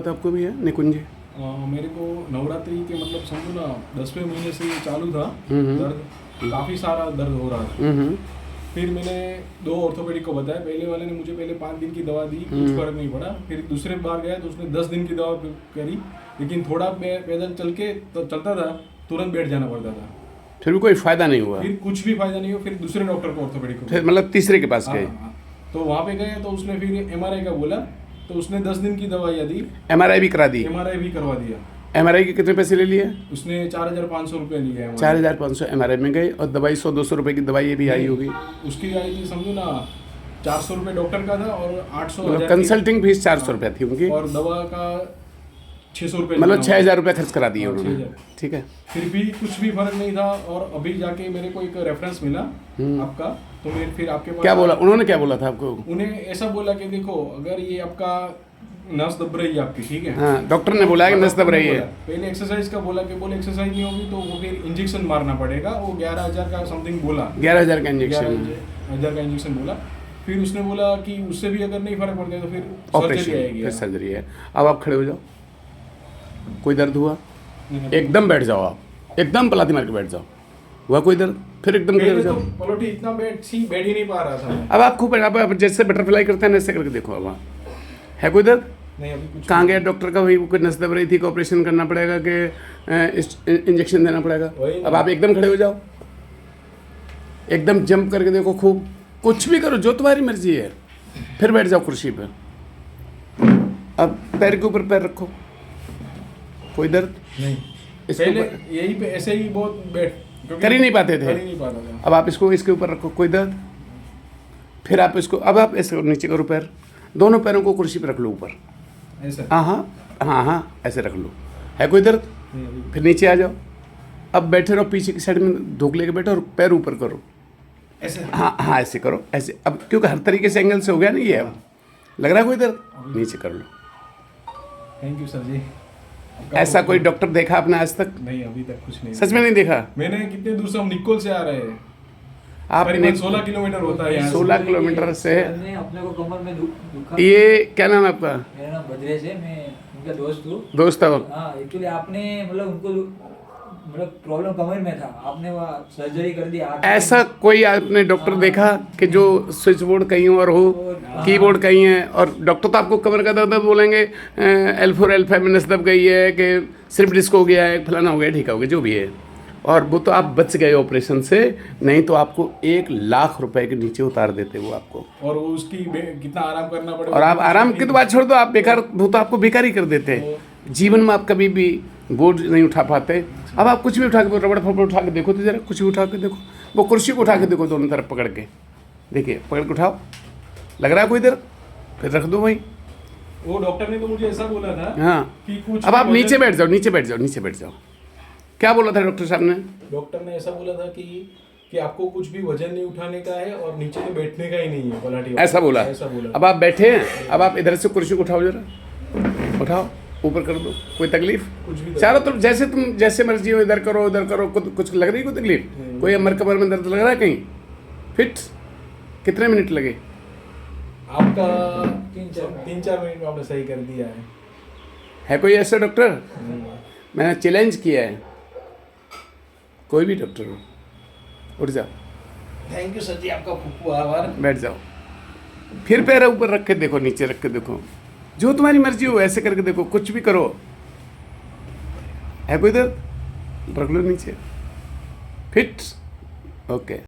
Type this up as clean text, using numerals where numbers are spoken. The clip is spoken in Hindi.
था आपको भी है निकुंज? मेरे को नवरात्रि के मतलब समझो ना 10वें महीने से ये चालू था दर्द, काफ़ी सारा दर्द हो रहा था। फिर मैंने 2 ऑर्थोपेडिक को बताया। पहले वाले ने मुझे पहले 5 दिन की दवा दी, कुछ फर्क नहीं पड़ा। फिर दूसरे बार गया तो उसने 10 दिन की दवा करी, लेकिन थोड़ा पैदल चल के तो चलता था, तुरंत बैठ जाना पड़ता था। फिर भी कोई फायदा नहीं हुआ? फिर कुछ भी फायदा नहीं हुआ। फिर दूसरे डॉक्टर को ऑर्थोपेडिक को, फिर मतलब तीसरे के पास गए? हाँ। तो वहाँ पे गए तो उसने फिर MRI का बोला, तो उसने 10 दिन की दवाइयाँ दी। MRI भी करा दी? MRI भी करवा दिया। MRI के कितने पैसे ले लिए? उसने 4,500 रुपये लिए। 4,500 MRI में गए, और दवाई 100-200 रुपये की दवाई ये भी आई होगी? उसकी आई थी समझो ना 400 रुपये डॉक्टर का था, और 800 मतलब कंसल्टिंग फीस 400 रुपये थी उनकी, और दवा का 600 रुपये, मतलब 6,000 रुपये खर्च करा दिए उन्होंने। 6,000। ठीक है। फिर भी कुछ भी फर्क नहीं था। और अभी जाके मेरे को एक रेफरेंस मिला आपका, तो फिर आपके पास क्या बोला उन्होंने? क्या बोला था आपको? उन्हें ऐसा बोला कि देखो, अगर ये आपका नस दब रही है आपकी, ठीक है, हाँ, डॉक्टर ने बोला है कि नस दब रही है। पहले एक्सरसाइज का बोला कि बोले एक्सरसाइज नहीं होगी तो वो फिर इंजेक्शन मारना पड़ेगा। वो 11,000 का समथिंग बोला, 11,000 का इंजेक्शन, 11,000 का इंजेक्शन बोला। फिर उसने बोला कि उससे भी अगर नहीं फर्क पड़ता है तो फिर ऑपरेशन, सर्जरी आएगी। फिर सर्जरी है। अब आप खड़े हो जाओ। कोई दर्द हुआ? एकदम बैठ जाओ, आप एकदम पलाती मार के बैठ जाओ। हुआ कोई दर्द? फिर एकदम खड़े हो जाओ। पलोटी इतना बैठ ही नहीं पा रहा था मैं। अब आप खूब आप जैसे बटरफ्लाई करते हैं ऐसे करके देखो। अब है कोई दर्द? नहीं, अभी कुछ कहाँ गया डॉक्टर का? वही कोई नस दब रही थी कि ऑपरेशन करना पड़ेगा कि इंजेक्शन देना पड़ेगा? अब आप एकदम खड़े हो जाओ, एकदम जंप करके देखो, खूब कुछ भी करो जो तुम्हारी मर्जी है। फिर बैठ जाओ कुर्सी पर। अब पैर के ऊपर पैर रखो। कोई दर्द नहीं? इसके पहले ऊपर यही पे ऐसे ही बहुत बैठ कर ही नहीं पाते थे। कर ही नहीं पाता था। अब आप इसको इसके ऊपर रखो। कोई दर्द? फिर आप इसको, अब आप ऐसे नीचे करो पैर, दोनों पैरों को कुर्सी पर रख लो ऊपर। ऐसा? हाँ, ऐसे रख लो। है कोई दर्द? फिर नीचे आ जाओ। अब बैठे रहो, पीछे की साइड में धोख लेके बैठो और पैर ऊपर करो। ऐसे? हाँ, ऐसे करो, ऐसे। अब क्योंकि हर तरीके से एंगल से हो गया ना ये। अब लग रहा है कोई दर्द? नीचे कर लो। थैंक यू सर जी। ऐसा कोई डॉक्टर देखा आपने आज तक? नहीं, अभी तक कुछ नहीं। सच में नहीं देखा? मैंने कितने दूर से, हम निकोल से आ रहे हैं। आपने 16 किलोमीटर होता है यहाँ से। 16 किलोमीटर से? अपने को कमर में दुखा। ये क्या नाम है आपका? मेरा नाम भद्रेश है, मैं उनका दोस्त हूँ। दोस्त हो? हाँ, एक्चुअली आपने मतलब उनको मतलब प्रॉब्लम कमर में था, आपने वहाँ सर्जरी कर दी। ऐसा कोई आपने डॉक्टर देखा कि जो स्विच बोर्ड कहीं और हो, कीबोर्ड कहीं है, और डॉक्टर तो आपको कमर का दर्द बोलेंगे L4 L5 में नस दब गई है, कि सिर्फ डिस्क हो गया है, फलाना हो गया, ठीक हो गया, जो भी है। और वो तो आप बच गए ऑपरेशन से, नहीं तो आपको 1,00,000 रुपए के नीचे उतार देते वो आपको। और वो उसकी कितना आराम करना पड़ेगा। और आप आराम की तो बात छोड़ दो, आप बेकार, वो तो आपको बेकार ही कर देते। जीवन में आप कभी भी बोझ नहीं उठा पाते। अब आप कुछ भी उठा के, रबड़ फबड़ उठा के देखो तो जरा, कुछ भी उठा के देखो, वो कुर्सी को उठा के देखो, दोनों तरफ पकड़ के देखिए, पकड़ के उठाओ। लग रहा है कोई देर? फिर रख दो वहीं। वो डॉक्टर ने तो मुझे ऐसा बोला था। हाँ, कि कुछ अब आप नीचे बैठ जाओ, नीचे बैठ जाओ, नीचे बैठ जाओ। क्या बोला था डॉक्टर साहब ने? डॉक्टर ने ऐसा बोला था कि आपको कुछ भी वजन नहीं उठाने का है, और नीचे तो बैठने का ही नहीं है पलाटी। ऐसा बोला? ऐसा बोला। अब आप बैठे हैं, अब आप इधर से कुर्सी को उठाओ, जरा उठाओ, ऊपर कर दो। कोई तकलीफ? कुछ भी चारों तरफ जैसे तुम जैसे मर्जी हो, इधर करो उधर करो, कुछ लग रही है कोई तकलीफ? कोई अमर कमर में दर्द लग रहा है कहीं? फिट? कितने मिनट लगे आपका? 3-4 मिनट में आपने सही कर दिया है। कोई ऐसा डॉक्टर? मैंने चैलेंज किया है, कोई भी डॉक्टर हो, उठ जाओ। थैंक यू सर जी, आपका खूब आभार। बैठ जाओ। फिर पैर ऊपर रख के देखो, नीचे रख के देखो, जो तुम्हारी मर्जी हो ऐसे करके देखो, कुछ भी करो। है कोई दर्द? रख लो नीचे। फिट? ओके।